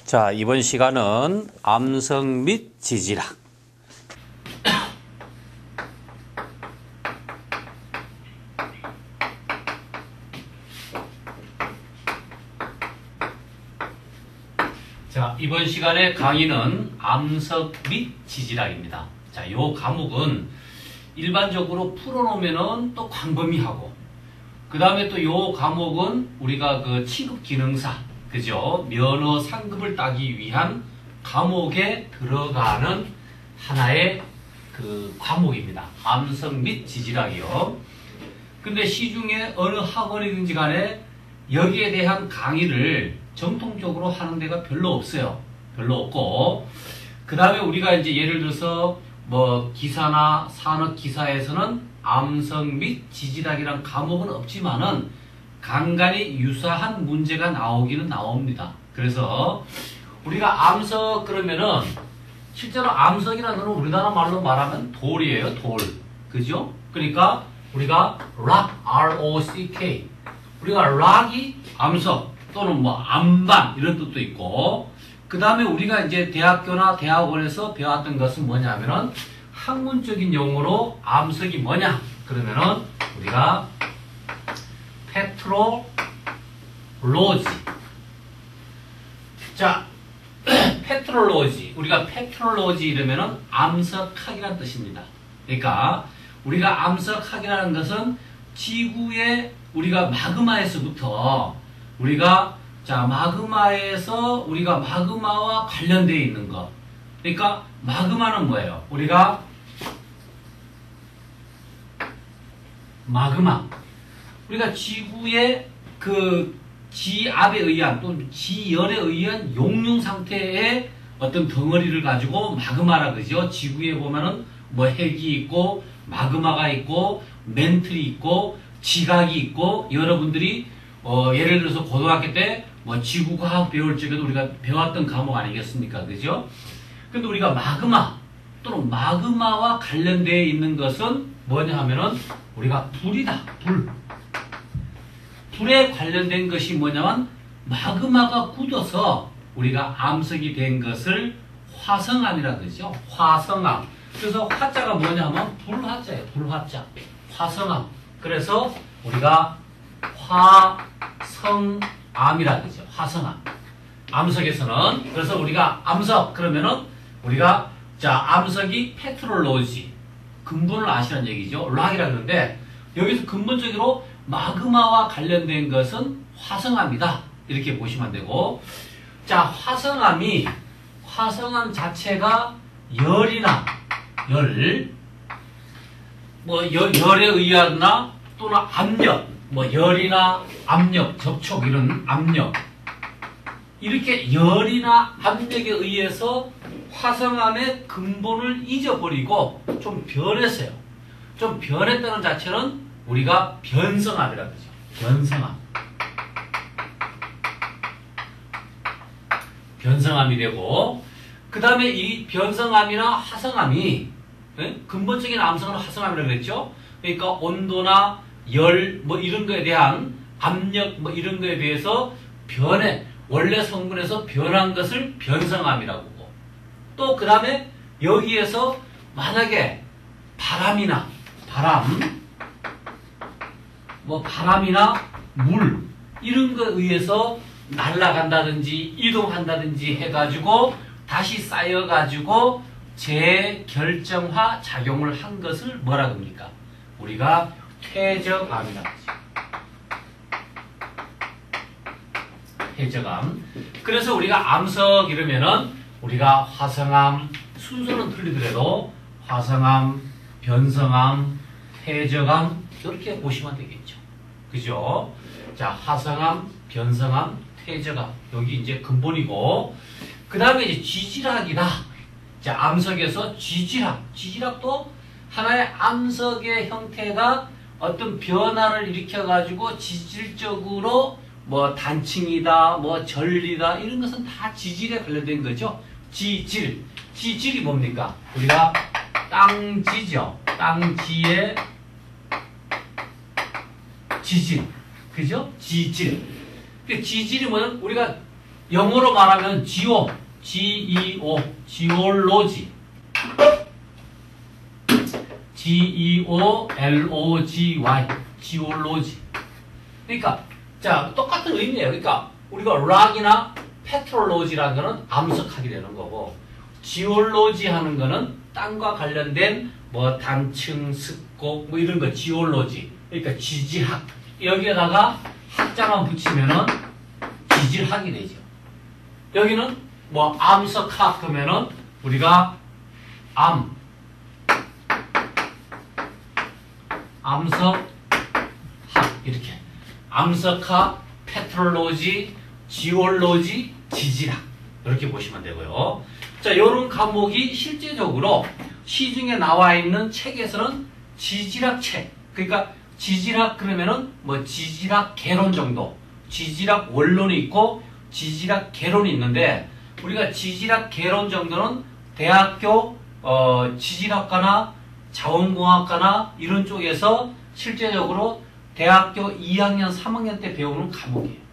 자, 이번 시간은 암석 및 지지락. 자, 이번 시간의 강의는 암석 및 지지락입니다. 자, 요 과목은 일반적으로 풀어놓으면은 또 광범위하고, 그 다음에 또 요 과목은 우리가 그 취급 기능사, 그죠? 면허 상급을 따기 위한 과목에 들어가는 하나의 그 과목입니다. 암석 및 지지락이요. 근데 시중에 어느 학원이든지 간에 여기에 대한 강의를 정통적으로 하는 데가 별로 없어요. 별로 없고, 그 다음에 우리가 이제 예를 들어서 뭐 기사나 산업 기사에서는 암석 및 지지락이란 과목은 없지만은 간간히 유사한 문제가 나오기는 나옵니다. 그래서 우리가 암석 그러면은 실제로 암석이라는 건 우리나라 말로 말하면 돌이에요. 돌. 그죠? 그러니까 우리가 rock, R-O-C-K. 우리가 rock이 암석 또는 뭐 암반 이런 뜻도 있고, 그 다음에 우리가 이제 대학교나 대학원에서 배웠던 것은 뭐냐면은 학문적인 용어로 암석이 뭐냐? 그러면은 우리가 페트롤로지. 자, 페트롤로지. 우리가 페트롤로지 이러면은 암석학이라는 뜻입니다. 그러니까 우리가 암석학이라는 것은 지구의 우리가 마그마에서부터 우리가 마그마에서 우리가 마그마와 관련되어 있는 것. 그러니까 마그마는 뭐예요? 우리가 마그마. 우리가 지구의 그 지압에 의한 또는 지열에 의한 용융 상태의 어떤 덩어리를 가지고 마그마라 그러죠. 지구에 보면은 뭐 핵이 있고 마그마가 있고 멘틀이 있고 지각이 있고, 여러분들이 예를 들어서 고등학교 때 뭐 지구과학 배울 적에도 우리가 배웠던 과목 아니겠습니까? 그죠? 근데 우리가 마그마 또는 마그마와 관련되어 있는 것은 뭐냐 하면은 우리가 불이다. 불. 불에 관련된 것이 뭐냐면 마그마가 굳어서 우리가 암석이 된 것을 화성암이라 그러죠. 화성암. 그래서 화자가 뭐냐면 불화자예요. 불화자. 화성암. 그래서 우리가 화성암이라 그러죠. 화성암. 암석에서는. 그래서 우리가 암석 그러면은 우리가 암석이 페트롤로지. 근본을 아시라는 얘기죠. 락이라 그러는데 여기서 근본적으로 마그마와 관련된 것은 화성암이다. 이렇게 보시면 되고, 자, 화성암 자체가 열이나 열에 의하거나 또는 압력, 뭐 열이나 압력, 접촉 이런 압력, 이렇게 열이나 압력에 의해서 화성암의 근본을 잊어버리고 좀 변했어요. 좀 변했다는 자체는 우리가 변성암이라고 하죠. 변성암. 변성암이 되고, 그 다음에 이 변성암이나 화성암이, 근본적인 암석은 화성암이라고 그랬죠. 그러니까 온도나 열, 뭐 이런 거에 대한 압력, 뭐 이런 거에 대해서 원래 성분에서 변한 것을 변성암이라고 하고, 또 그 다음에 여기에서 만약에 바람이나 물 이런 거에 의해서 날아간다든지 이동한다든지 해가지고 다시 쌓여가지고 재결정화 작용을 한 것을 뭐라고 합니까? 우리가 퇴적암이라고 하죠. 퇴적암. 그래서 우리가 암석 이러면은 우리가 화성암, 순서는 틀리더라도 화성암, 변성암, 퇴적암 이렇게 보시면 되겠죠. 그죠? 자, 화성암, 변성암, 퇴적암. 여기 이제 근본이고, 그 다음에 이제 지지락이다. 자, 암석에서 지지락도 하나의 암석의 형태가 어떤 변화를 일으켜가지고 지질적으로 뭐 단층이다, 뭐 전리다, 이런 것은 다 지질에 관련된 거죠. 지질이 뭡니까? 우리가 땅지죠. 땅지의 지질. 그죠? 지질. 지질이 뭐냐면 우리가 영어로 말하면 geo, G-E-O, geology, G-E-O-L-O-G-Y, geology. 그러니까 자 똑같은 의미예요. 그러니까 우리가 rock이나 petrology라는 거는 암석학이 되는 거고, geology 하는 거는 땅과 관련된 뭐 단층, 습곡 뭐 이런 거 geology. 그러니까 지질학. 여기에다가 학자만 붙이면은 지질학이 되죠. 여기는 뭐 암석학 그러면은 우리가 암석학 이렇게 암석학, 페트롤로지, 지올로지, 지질학 이렇게 보시면 되고요. 자, 이런 과목이 실제적으로 시중에 나와 있는 책에서는 지질학 책, 그러니까 지질학 그러면은 뭐 지질학 개론 정도, 지질학 원론이 있고 지질학 개론이 있는데, 우리가 지질학 개론 정도는 대학교 지질학과나 자원공학과나 이런 쪽에서 실제적으로 대학교 2학년, 3학년 때 배우는 과목이에요.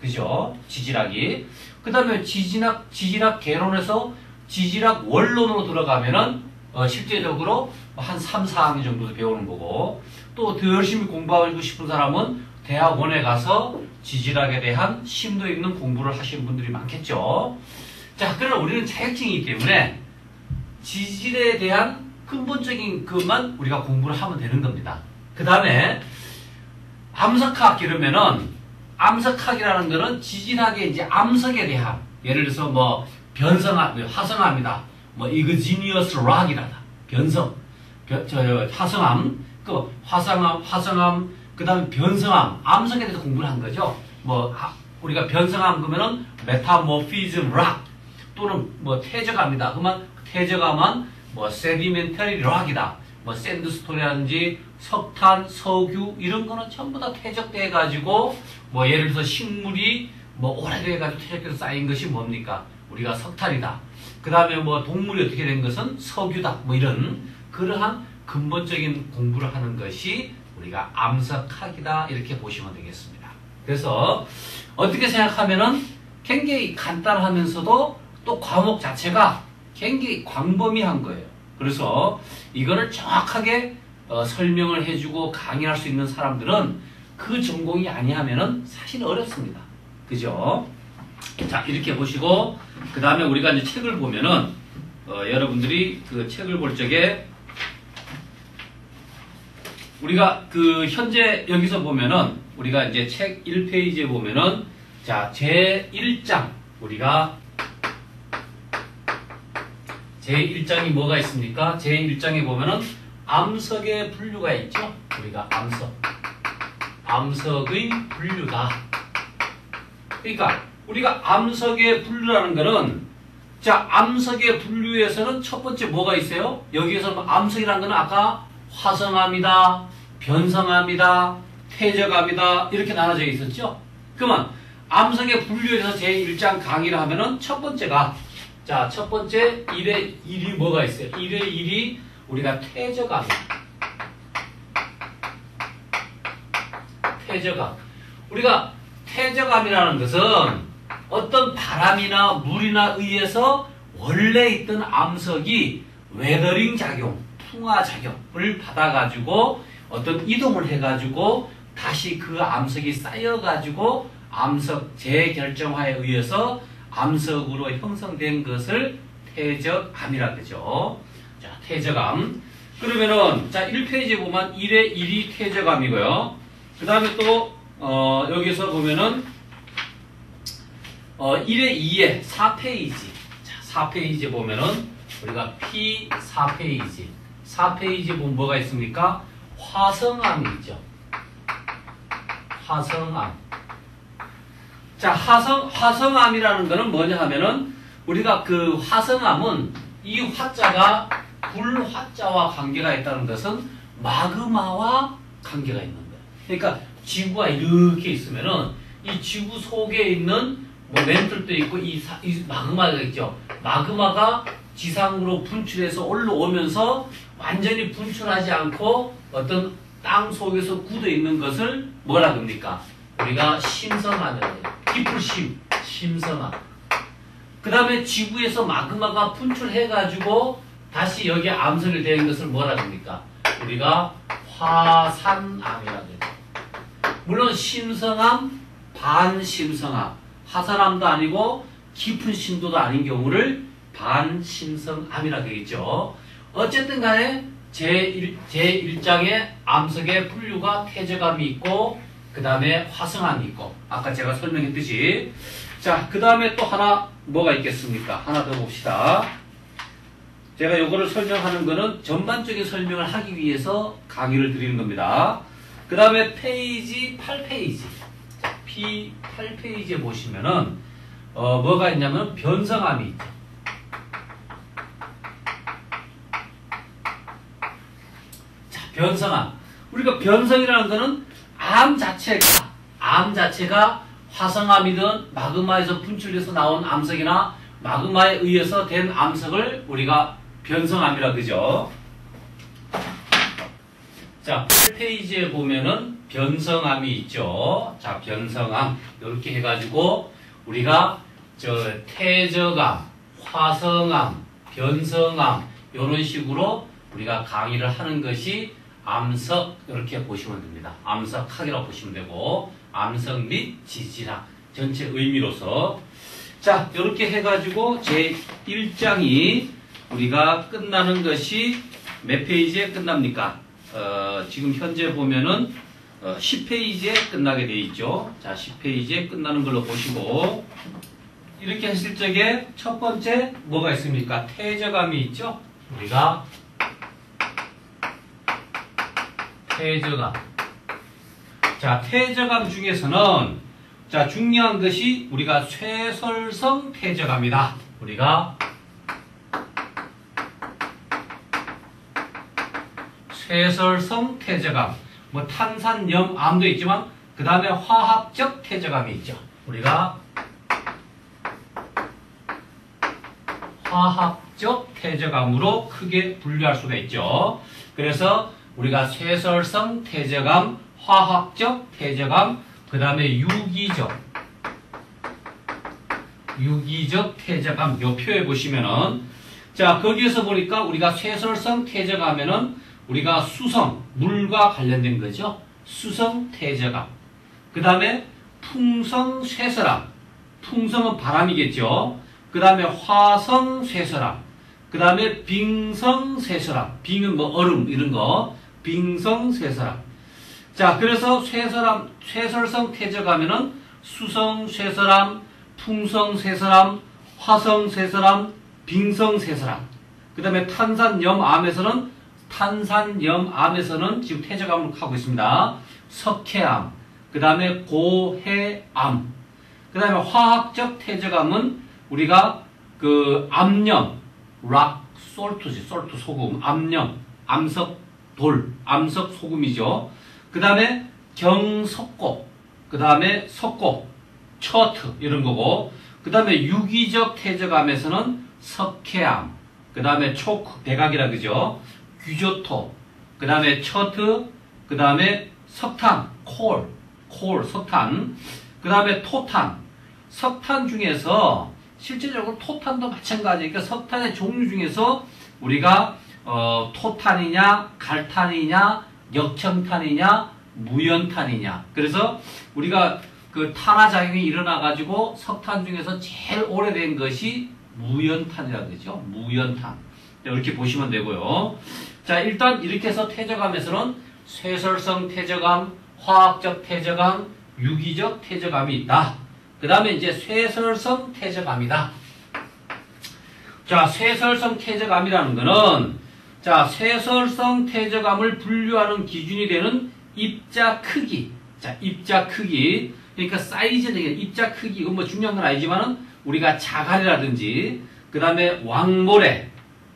그죠? 지질학이. 그 다음에 지질학 개론에서 지질학 원론으로 들어가면은 실제적으로 한 3, 4학년 정도 배우는 거고, 또 더 열심히 공부하고 싶은 사람은 대학원에 가서 지질학에 대한 심도 있는 공부를 하시는 분들이 많겠죠. 자, 그러나 우리는 자격증이기 때문에 지질에 대한 근본적인 것만 우리가 공부를 하면 되는 겁니다. 그 다음에 암석학 이러면은, 암석학이라는 거는 지질학의 이제 암석에 대한, 예를 들어서 뭐 변성암, 화성암이다, 뭐 igneous rock이라다, 화성암, 그 화성암, 그 다음에 변성암, 암석에 대해서 공부를 한 거죠. 뭐 우리가 변성암 그러면은 메타모피즘 락, 또는 뭐 퇴적암이다 그러면 퇴적암은 뭐 세디멘터리 락이다, 뭐 샌드스톤이라든지 석탄, 석유 이런 거는 전부 다 퇴적돼 가지고, 뭐 예를 들어서 식물이 뭐 오래돼 가지고 퇴적돼서 쌓인 것이 뭡니까? 우리가 석탄이다. 그 다음에 뭐 동물이 어떻게 된 것은 석유다. 뭐 이런 그러한 근본적인 공부를 하는 것이 우리가 암석학이다, 이렇게 보시면 되겠습니다. 그래서 어떻게 생각하면은 굉장히 간단하면서도 또 과목 자체가 굉장히 광범위한 거예요. 그래서 이거를 정확하게 설명을 해주고 강의할 수 있는 사람들은 그 전공이 아니하면은 사실 어렵습니다. 그죠? 자, 이렇게 보시고, 그 다음에 우리가 이제 책을 보면은 여러분들이 그 책을 볼 적에 우리가 그 현재 여기서 보면은 우리가 이제 책 1페이지에 보면은, 자, 제1장 우리가 제1장이 뭐가 있습니까? 제1장에 보면은 암석의 분류가 있죠. 우리가 암석의 분류다. 그러니까 우리가 암석의 분류라는 거는, 자, 암석의 분류에서는 첫 번째 뭐가 있어요? 여기에서 암석이라는 거는 아까 화성암이다, 변성암이다, 퇴적암이다 이렇게 나눠져 있었죠. 그러면 암석의 분류에 대해서 제1장 강의를 하면은 첫 번째가, 자, 첫 번째 1의 1이 뭐가 있어요? 1의 1이 우리가 퇴적암이에요. 퇴적암. 우리가 퇴적암이라는 것은 어떤 바람이나 물이나 의해서 원래 있던 암석이 웨더링 작용, 풍화 작용을 받아가지고 어떤 이동을 해가지고 다시 그 암석이 쌓여가지고 암석 재결정화에 의해서 암석으로 형성된 것을 퇴적암이라 그러죠. 자, 퇴적암. 그러면은, 자, 1페이지에 보면 1의 1이 퇴적암이고요. 그 다음에 또, 여기서 보면은, 1의 2에 4페이지. 자, 4페이지에 보면은, 우리가 P4페이지. 4페이지에 보면 뭐가 있습니까? 화성암이 있죠. 화성암. 자, 화성암이라는 거는 뭐냐 하면은, 우리가 그 화성암은 이 화자가 불화자와 관계가 있다는 것은 마그마와 관계가 있는 거예요. 그러니까 지구가 이렇게 있으면은 이 지구 속에 있는 뭐 멘틀도 있고 이 마그마가 있죠. 마그마가 지상으로 분출해서 올라오면서 완전히 분출하지 않고 어떤 땅 속에서 굳어 있는 것을 뭐라 그럽니까? 우리가 심성암이라고 해요. 깊은 심성암. 그 다음에 지구에서 마그마가 분출해가지고 다시 여기에 암석이 되는 것을 뭐라 합니까? 우리가 화산암이라고 해요. 물론 심성암, 반심성암, 화산암도 아니고 깊은 심도도 아닌 경우를 반심성암이라고 하겠죠. 어쨌든 간에 제1장의 암석의 분류가 태저암이 있고 그 다음에 화성암이 있고 아까 제가 설명했듯이 자, 그 다음에 또 하나 뭐가 있겠습니까? 하나 더 봅시다. 제가 요거를 설명하는 거는 전반적인 설명을 하기 위해서 강의를 드리는 겁니다. 그 다음에 페이지 8페이지. 자, P8페이지에 보시면은, 뭐가 있냐면 변성암이 있죠. 자, 변성암. 우리가 변성이라는 거는 암 자체가 화성암이든 마그마에서 분출돼서 나온 암석이나 마그마에 의해서 된 암석을 우리가 변성암이라 그러죠. 자, 8페이지에 보면은 변성암이 있죠. 자, 변성암 이렇게 해가지고 우리가 태저암, 화성암, 변성암 이런 식으로 우리가 강의를 하는 것이 암석 이렇게 보시면 됩니다. 암석학이라고 보시면 되고 암석 및 지질학 전체 의미로서 자 이렇게 해가지고 제1장이 우리가 끝나는 것이 몇 페이지에 끝납니까? 지금 현재 보면은 10페이지에 끝나게 되어 있죠. 자 10페이지에 끝나는 걸로 보시고 이렇게 했을 적에 첫 번째 뭐가 있습니까? 태저감이 있죠. 우리가 태저감. 자, 태저감 중에서는 자, 중요한 것이 우리가 쇠설성 태저감이다. 우리가 쇠설성 태저감. 뭐 탄산염암도 있지만 그 다음에 화학적 태저감이 있죠. 우리가 화학적 태저감으로 크게 분류할 수가 있죠. 그래서 우리가 쇠설성 태저감, 화학적 태저감, 그 다음에 유기적 태저감 요 표에 보시면은 자 거기에서 보니까 우리가 쇠설성 태저감에는 우리가 수성, 물과 관련된 거죠. 수성 태저감. 그 다음에 풍성 쇠설암. 풍성은 바람이겠죠. 그 다음에 화성 쇠설암. 그 다음에 빙성 쇠설암. 빙은 뭐 얼음 이런 거. 빙성 쇠설암. 자, 그래서 쇠설성 태저감에는 수성 쇠설암, 풍성 쇠설암, 화성 쇠설암, 빙성 쇠설암. 그 다음에 탄산염암에서는 지금 태저감을 하고 있습니다. 석회암. 그 다음에 고해암. 그 다음에 화학적 태저감은 우리가 그 암염, 솔트 소금, 암염, 암석 소금이죠. 그 다음에 경석고, 그 다음에 석고, 처트 이런 거고, 그 다음에 유기적 태저감에서는 석회암, 그 다음에 초크, 백악이라 그죠. 규조토, 그 다음에 처트, 그 다음에 석탄, 석탄, 그 다음에 토탄. 석탄 중에서 실제적으로 토탄도 마찬가지. 그러니까 석탄의 종류 중에서 우리가 토탄이냐, 갈탄이냐, 역청탄이냐, 무연탄이냐. 그래서 우리가 그 탄화작용이 일어나가지고 석탄 중에서 제일 오래된 것이 무연탄이라고 그러죠. 무연탄. 이렇게 보시면 되고요. 자, 일단 이렇게 해서 태저감에서는 쇠설성 태저감, 화학적 태저감, 유기적 태저감이 있다. 그 다음에 이제 쇠설성 태저감이다. 자, 쇠설성 태저감이라는 거는 자, 쇠설성 태저감을 분류하는 기준이 되는 입자 크기. 자, 입자 크기. 그러니까 사이즈는 입자 크기. 이건 뭐 중요한 건 아니지만은 우리가 자갈이라든지 그 다음에 왕모래,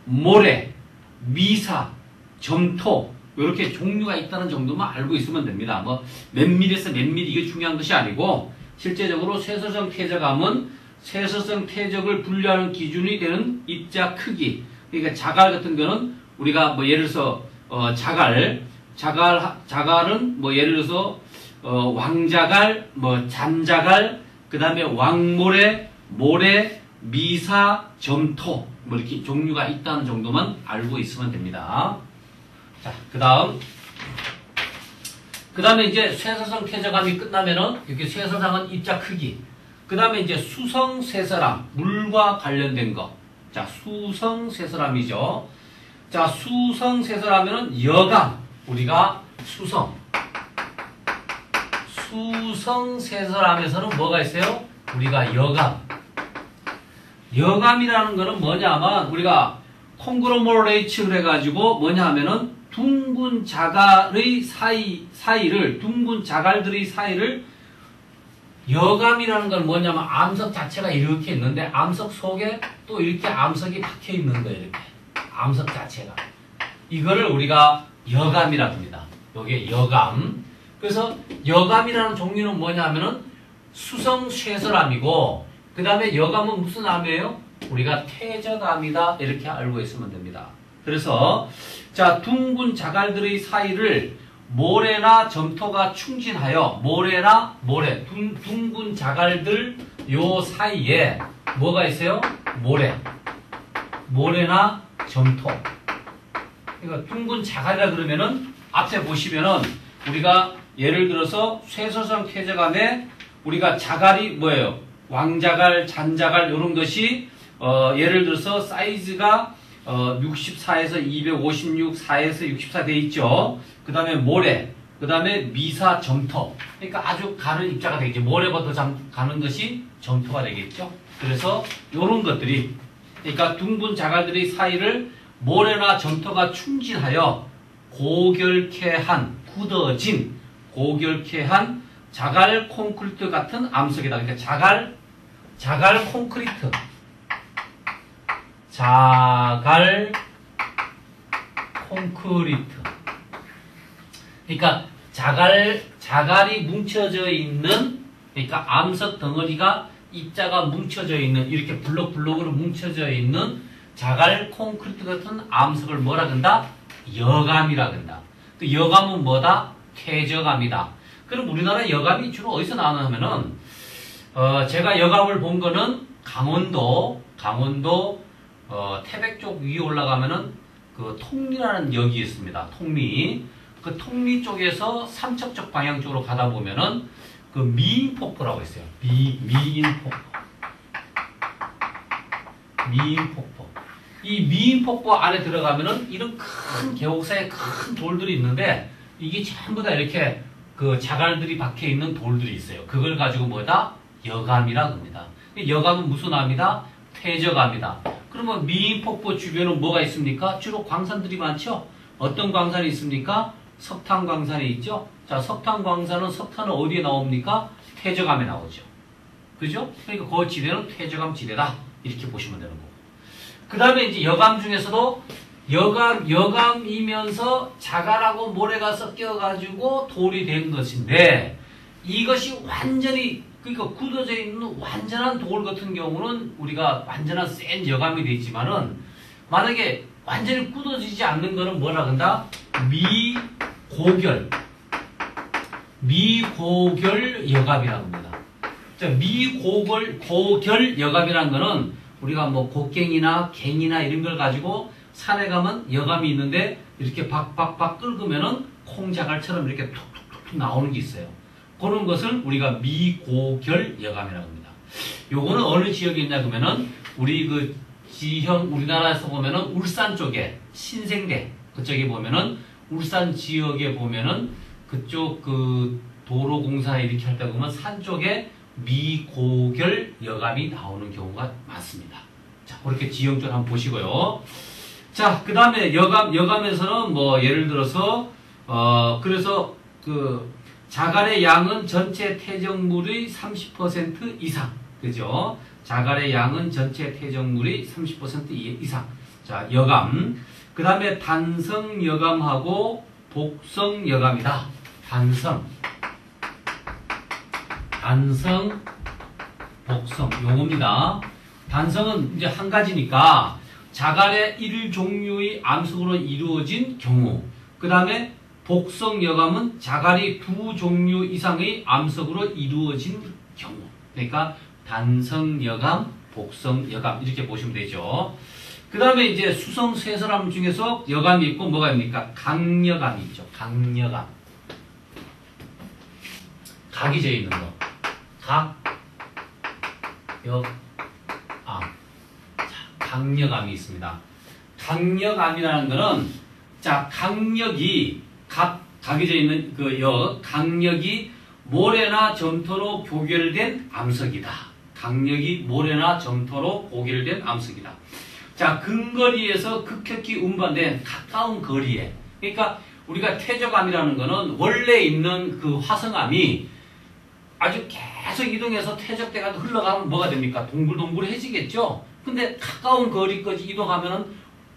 모래, 미사, 점토 이렇게 종류가 있다는 정도만 알고 있으면 됩니다. 뭐 몇 밀에서 몇 밀 이게 중요한 것이 아니고 실제적으로 쇠설성 태저감은 쇠설성 태적을 분류하는 기준이 되는 입자 크기. 그러니까 자갈 같은 거는 우리가 뭐 예를 들어서 자갈은 뭐 예를 들어서 왕자갈, 뭐 잔자갈, 그 다음에 왕모래, 모래, 미사, 점토 뭐 이렇게 종류가 있다는 정도만 알고 있으면 됩니다. 자, 그 다음에 이제 쇠설상 퇴적암이 끝나면은 이렇게 쇠설상은 입자 크기. 그 다음에 이제 수성 쇠설암, 물과 관련된 거. 자, 수성 쇠설암이죠. 자, 수성 쇠설암에는 여감, 우리가 수성 쇠설암에서는 뭐가 있어요? 우리가 여감이라는 거는 뭐냐면 우리가 콩그로모레이츠 그래가지고 뭐냐 하면은 둥근 자갈의 사이를 둥근 자갈들의 사이를 여감이라는 건 뭐냐면 암석 자체가 이렇게 있는데 암석 속에 또 이렇게 암석이 박혀 있는 거예요. 이렇게 암석 자체가 이거를 우리가 여감이라고 합니다. 이게 여감. 그래서 여감이라는 종류는 뭐냐 하면은 수성 쇠설암이고 그 다음에 여감은 무슨 암이에요? 우리가 퇴적암이다 이렇게 알고 있으면 됩니다. 그래서 자, 둥근 자갈들의 사이를 모래나 점토가 충진하여 둥근 자갈들 요 사이에 뭐가 있어요? 모래나 점토. 그러니까 둥근 자갈이라 그러면은 앞에 보시면은 우리가 예를 들어서 쇠설상 퇴적암에 우리가 자갈이 뭐예요? 왕자갈, 잔자갈 이런 것이 예를 들어서 사이즈가 64에서 256, 4에서 64 돼 있죠. 그 다음에 모래, 그 다음에 미사, 점토. 그러니까 아주 가는 입자가 되겠죠. 모래보다 가는 것이 점토가 되겠죠. 그래서 이런 것들이 그러니까 둥근 자갈들의 사이를 모래나 점토가 충진하여 굳어진 자갈 콘크리트 같은 암석이다. 그러니까 자갈 콘크리트. 그러니까 자갈이 뭉쳐져 있는, 그러니까 암석 덩어리가 입자가 뭉쳐져 있는, 이렇게 블록으로 뭉쳐져 있는 자갈 콘크리트 같은 암석을 뭐라 한다? 여감이라 한다. 그 여감은 뭐다? 퇴적암이다. 그럼 우리나라 여감이 주로 어디서 나오냐 하면은 제가 여감을 본 거는 강원도 태백 쪽 위에 올라가면은 그 통리라는 역이 있습니다. 그 통리 쪽에서 삼척적 방향 쪽으로 가다 보면은 그 미인폭포라고 있어요. 미인폭포. 이 미인폭포 안에 들어가면은 이런 큰 계곡사에 큰 돌들이 있는데 이게 전부 다 이렇게 그 자갈들이 박혀 있는 돌들이 있어요. 그걸 가지고 뭐다? 여감이라고 합니다. 여감은 무슨 암이다? 퇴적암이다. 그러면 미인폭포 주변은 뭐가 있습니까? 주로 광산들이 많죠? 어떤 광산이 있습니까? 석탄 광산이 있죠? 자, 석탄은 어디에 나옵니까? 퇴적암에 나오죠. 그죠? 그러니까 그 지대는 퇴적암 지대다. 이렇게 보시면 되는 거고. 그 다음에 이제 여감 중에서도 여감이면서 자갈하고 모래가 섞여가지고 돌이 된 것인데 이것이 완전히 그러니까 굳어져 있는 완전한 돌 같은 경우는 우리가 완전한 센 여감이 되지만은 만약에 완전히 굳어지지 않는 거는 뭐라 한다? 미고결 여감이라고 합니다. 자, 미고결 여감이라는 거는 우리가 뭐 곡괭이나 갱이나 이런 걸 가지고 산에 가면 여감이 있는데 이렇게 박박박 긁으면은 콩자갈처럼 이렇게 툭툭툭 나오는 게 있어요. 그런 것을 우리가 미고결 여감이라고 합니다. 요거는 어느 지역에 있냐 그러면은 우리 그 우리나라에서 보면은 울산 쪽에 신생대 그쪽에 보면은 울산 지역에 보면은 그쪽 그 도로 공사 이렇게 할 때 보면 산 쪽에 미고결 여감이 나오는 경우가 많습니다. 자, 그렇게 지형적으로 한번 보시고요. 자, 그 다음에 여감에서는 뭐 예를 들어서 그래서 그 자갈의 양은 전체 퇴적물의 30% 이상. 그죠? 자갈의 양은 전체 퇴적물의 30% 이상. 자, 여감. 그 다음에 단성 여감하고 복성 여감이다. 단성, 복성. 요겁니다. 단성은 이제 한 가지니까 자갈의 1종류의 암석으로 이루어진 경우. 그 다음에 복성 여감은 자갈이 2종류 이상의 암석으로 이루어진 경우. 그러니까 단성여감, 복성여감 이렇게 보시면 되죠. 그 다음에 이제 수성쇠설암 중에서 여감이 있고 뭐가 있습니까? 강여감이 있죠. 강여감. 각이 재 있는 거. 각, 여, 암. 자, 강여감이 있습니다. 강여감이라는 거는 자, 강력이 각이 재 있는 그 강력이 모래나 점토로 교결된 암석이다. 강력이 모래나 점토로 교결된 암석이다. 자, 근거리에서 극격히 운반된 가까운 거리에. 그러니까 우리가 퇴적암이라는 거는 원래 있는 그 화성암이 아주 계속 이동해서 퇴적돼가 흘러가면 뭐가 됩니까? 동글동글해지겠죠? 근데 가까운 거리까지 이동하면은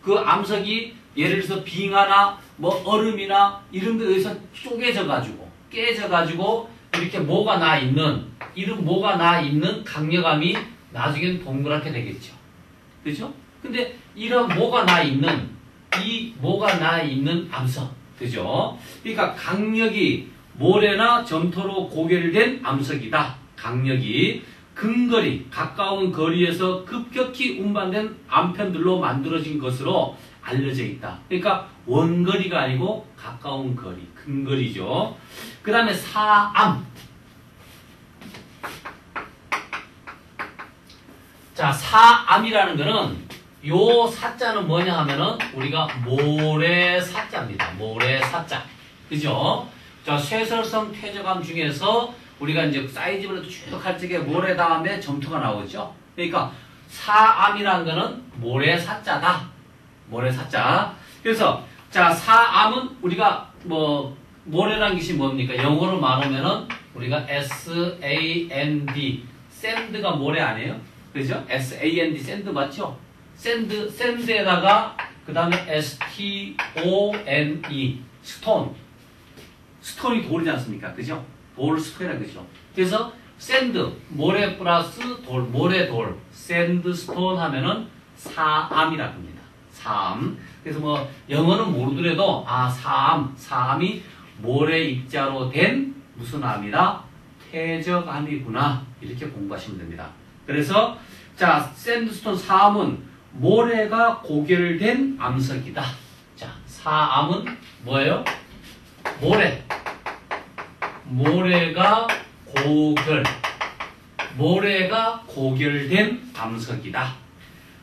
그 암석이 예를 들어서 빙하나 뭐 얼음이나 이런 데에서 쪼개져가지고 깨져가지고 이렇게 모가 나 있는 이런 모가 나 있는 강력암이 나중엔 동그랗게 되겠죠. 그죠? 근데 이런 모가 나 있는 이 모가 나 있는 암석, 그죠? 그러니까 강력이 모래나 점토로 고결된 암석이다. 강력이 근거리, 가까운 거리에서 급격히 운반된 암편들로 만들어진 것으로 알려져 있다. 그러니까 원거리가 아니고 가까운 거리, 근거리죠. 그 다음에 사암. 자, 사암이라는 거는 요 사자는 뭐냐 하면은 우리가 모래사자입니다. 모래사자. 그죠? 자, 쇠설성 퇴적암 중에서 우리가 이제 사이즈별로 쭉 할 적에 모래 다음에 점토가 나오죠. 그러니까 사암이라는 거는 모래사자다. 모래사자. 그래서 자, 사암은 우리가 뭐 모래라는 것이 뭡니까? 영어로 말하면은 우리가 SAND 샌드가 모래 아니에요? 그죠? SAND 샌드 맞죠? 샌드에다가 그 다음에 STONE 스톤. 스톤이 돌이지 않습니까? 그죠? 돌 스톤이라는 거죠. 그래서 샌드 모래 플러스 돌, 모래 돌, 샌드스톤 하면은 사암이라고 합니다. 사암. 그래서 뭐 영어는 모르더라도 사암이 모래 입자로 된 무슨 암이다? 퇴적암이구나. 이렇게 공부하시면 됩니다. 그래서 자, 샌드스톤 사암은 모래가 고결된 암석이다. 자, 사암은 뭐예요? 모래가 고결된 암석이다.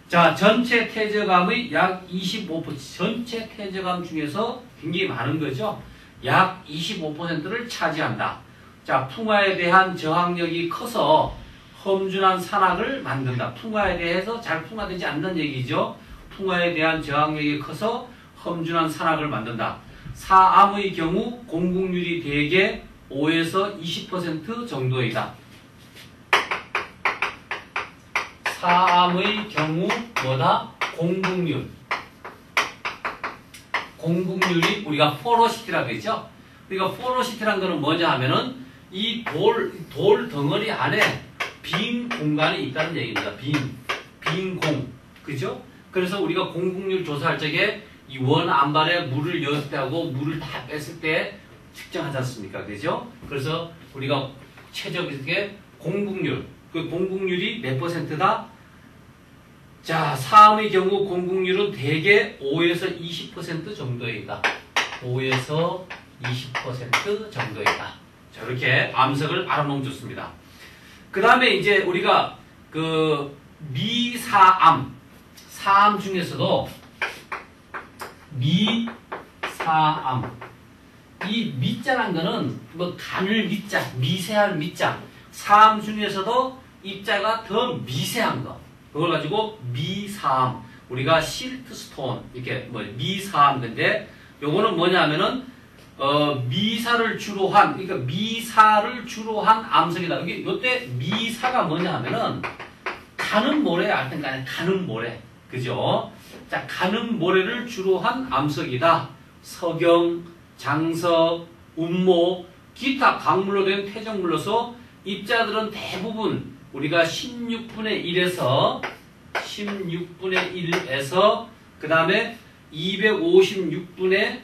자, 전체 퇴적암의 약 25%, 전체 퇴적암 중에서 굉장히 많은 거죠. 약 25%를 차지한다. 자, 풍화에 대한 저항력이 커서 험준한 산악을 만든다. 풍화에 대해서 잘 풍화되지 않는 얘기죠. 풍화에 대한 저항력이 커서 험준한 산악을 만든다. 사암의 경우 공국률이 대개 5에서 20% 정도이다. 사암의 경우 뭐다? 공국률이 우리가 포로시티라고 했죠. 그러니까 포로시티란 거는 뭐냐 하면은 이 돌 덩어리 안에 빈 공간이 있다는 얘기입니다. 빈 공. 그죠? 그래서 우리가 공국률 조사할 적에 이 원 안발에 물을 넣을 때하고 물을 다 뺐을 때 측정하지 않습니까? 그죠? 그래서 우리가 최적의 공국률, 그 공국률이 몇 %다? 자, 사암의 경우 공국률은 대개 5에서 20% 정도이다. 5에서 20% 정도이다. 자, 이렇게 암석을 알아놓으면 좋습니다. 그 다음에 이제 우리가 그 미사암, 사암 중에서도 미사암, 이 미자란 거는 뭐 간을 미자, 미세한 미자, 사암 중에서도 입자가 더 미세한 거, 그걸 가지고 미사암, 우리가 실트스톤 이렇게 뭐 미사암. 근데 요거는 뭐냐면은 미사를 주로 한, 그러니까 미사를 주로 한 암석이다. 이게 요때 미사가 뭐냐 하면은 가는 모래 알 텐가? 가는 모래. 그죠? 자, 가는 모래를 주로 한 암석이다. 석영, 장석, 운모, 기타 강물로 된 퇴적물로서 입자들은 대부분 우리가 16분의 1에서 그 다음에 256분의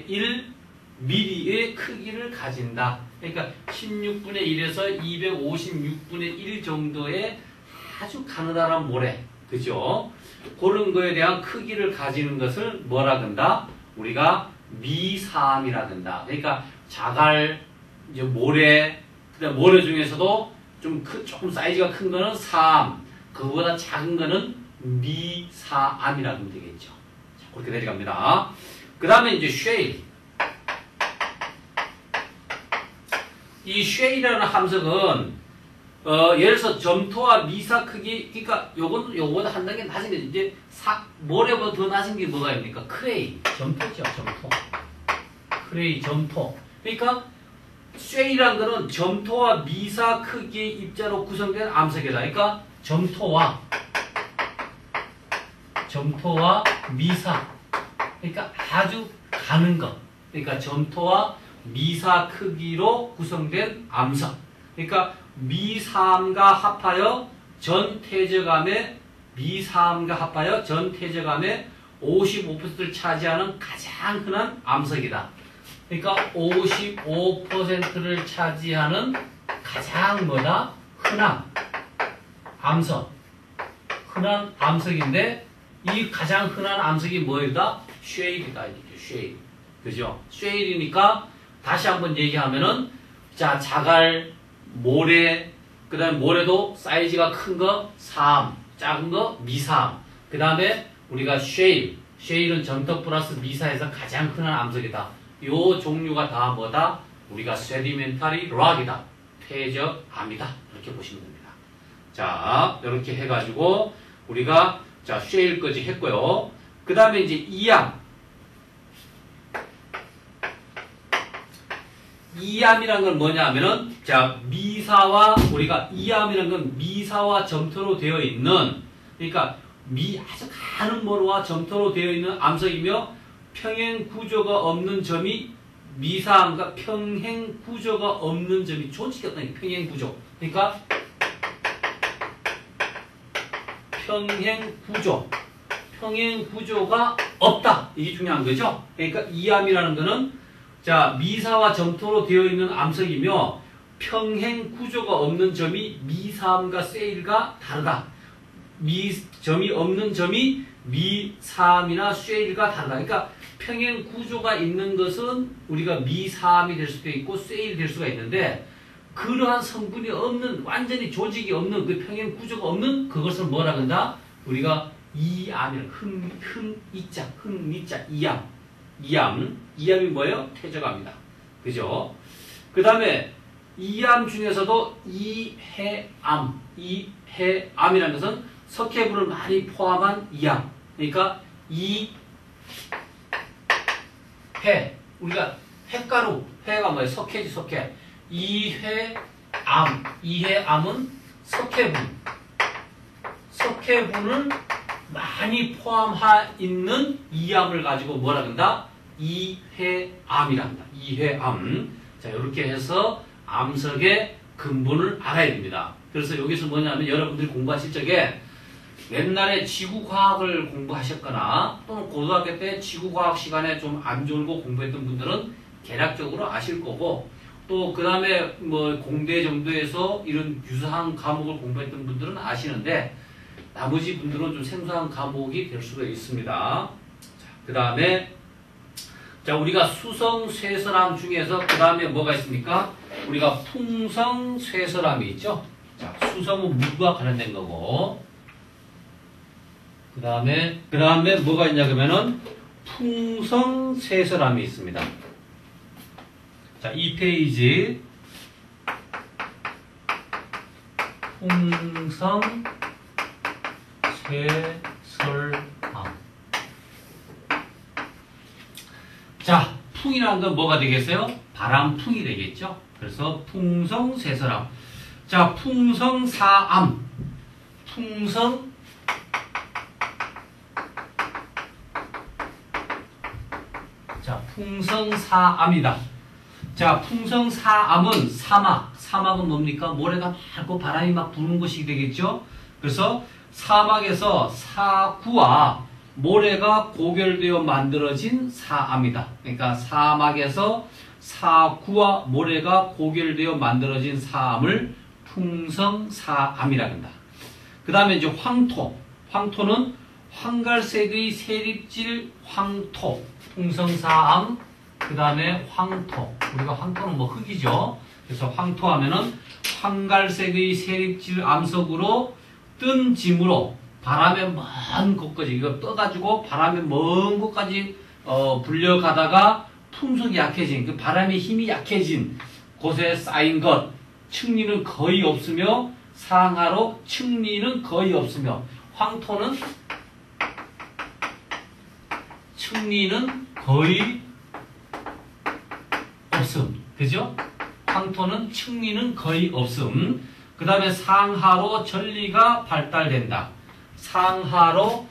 1 미리의 크기를 가진다. 그러니까 16분의 1에서 256분의 1 정도의 아주 가느다란 모래, 그죠? 그런 거에 대한 크기를 가지는 것을 뭐라 한다? 우리가 미사암이라 한다. 그러니까 자갈, 이제 모래, 그다음 모래 중에서도 조금 사이즈가 큰 거는 사암, 그거보다 작은 거는 미사암이라 하면 되겠죠. 자, 그렇게 내려갑니다. 그 다음에 이제 쉐일. 이 쉐일이라는 함석은 예를 들어서 점토와 미사 크기, 그러니까 요거는 요거보다 한 단계 낮은 게 이제 모래보다 더 낮은 게 뭐가 있습니까? 크레이, 점토죠, 점토. 크레이, 점토. 그러니까 쉐일이라는 거는 점토와 미사 크기의 입자로 구성된 암석이다. 그러니까 점토와 미사, 그러니까 아주 가는 것. 그러니까 점토와 미사 크기로 구성된 암석. 그러니까 미사암과 합하여 전 태저감의 55%를 차지하는 가장 흔한 암석이다. 그러니까 55%를 차지하는 가장 흔한 암석. 흔한 암석인데 이 가장 흔한 암석이 뭐이다? 쉐일이다. 쉐일. 그죠? 쉐일이니까 다시 한번 얘기하면은 자, 자갈, 모래, 그 다음에 모래도 사이즈가 큰 거 사암, 작은 거 미사암. 그 다음에 우리가 쉐일. 쉐일은 점토 플러스 미사에서 가장 흔한 암석이다. 요 종류가 다 뭐다? 우리가 세디멘타리 락이다. 퇴적암이다. 이렇게 보시면 됩니다. 자, 이렇게 해가지고 우리가 자, 쉐일까지 했고요. 그 다음에 이제 이암. 이암이란 건 뭐냐 하면은, 자, 우리가 이암이란 건 미사와 점토로 되어 있는, 그러니까 아주 가는 모래와 점토로 되어 있는 암석이며, 평행 구조가 없는 점이 미사암과 평행 구조가 없는 점이 존치겠다는 게 평행 구조. 그러니까, 평행 구조가 없다. 이게 중요한 거죠. 그러니까 이암이라는 거는 자, 미사와 점토로 되어 있는 암석이며 평행 구조가 없는 점이 미사암과 쉐일과 다르다. 점이 없는 점이 미사암이나 쉐일과 다르다. 그러니까 평행 구조가 있는 것은 우리가 미사암이 될 수도 있고 쉐일이 될 수가 있는데 그러한 성분이 없는, 완전히 조직이 없는, 그 평행 구조가 없는 그것을 뭐라 한다? 우리가 이암이라, 흠니자, 이암이 뭐예요? 퇴적암이다. 그죠? 그 다음에 이암 중에서도 이해암이라는 것은 석회분을 많이 포함한 이암. 그러니까 우리가 핵가루, 해가 뭐예요? 석회지, 석회. 이해암은 석회분을 많이 포함하 있는 이암을 가지고 뭐라 한다? 이해암이라 한다. 이해암. 자, 이렇게 해서 암석의 근본을 알아야 됩니다. 그래서 여기서 뭐냐면 여러분들이 공부하실 적에 옛날에 지구과학을 공부하셨거나 또는 고등학교 때 지구과학 시간에 좀 안 졸고 공부했던 분들은 개략적으로 아실 거고 또 그 다음에 뭐 공대 정도에서 이런 유사한 과목을 공부했던 분들은 아시는데 나머지 분들은 좀 생소한 과목이 될 수가 있습니다. 그 다음에 자, 우리가 수성쇠설암 중에서 그 다음에 뭐가 있습니까? 우리가 풍성쇠설암이 있죠. 자, 수성은 물과 관련된 거고 그 다음에 뭐가 있냐 그러면은 풍성쇠설암이 있습니다. 자, 2페이지 풍성쇠설암. 자, 풍이라는 건 뭐가 되겠어요? 바람풍이 되겠죠? 그래서 풍성쇠설암. 자, 풍성사암. 풍성사암이다. 자, 풍성사암은 사막은 뭡니까? 모래가 맑고 바람이 막 부는 곳이 되겠죠? 그래서 사막에서 사구와 모래가 고결되어 만들어진 사암이다. 그러니까 사막에서 사구와 모래가 고결되어 만들어진 사암을 풍성사암이라고 한다. 그 다음에 이제 황토. 황토는 황갈색의 세립질 황토, 풍성사암, 그 다음에 황토. 우리가 황토는 뭐 흙이죠. 그래서 황토 하면은 황갈색의 세립질 암석으로 뜬 짐으로 바람에 먼 곳까지 이거 떠가지고 바람에 먼 곳까지 불려가다가 풍속이 약해진 그 바람의 힘이 약해진 곳에 쌓인 것 층리는 거의 없으며 상하로 층리는 거의 없으며 황토는 층리는 거의 없음. 그죠? 황토는 층리는 거의 없음. 그 다음에 상하로 전리가 발달된다. 상하로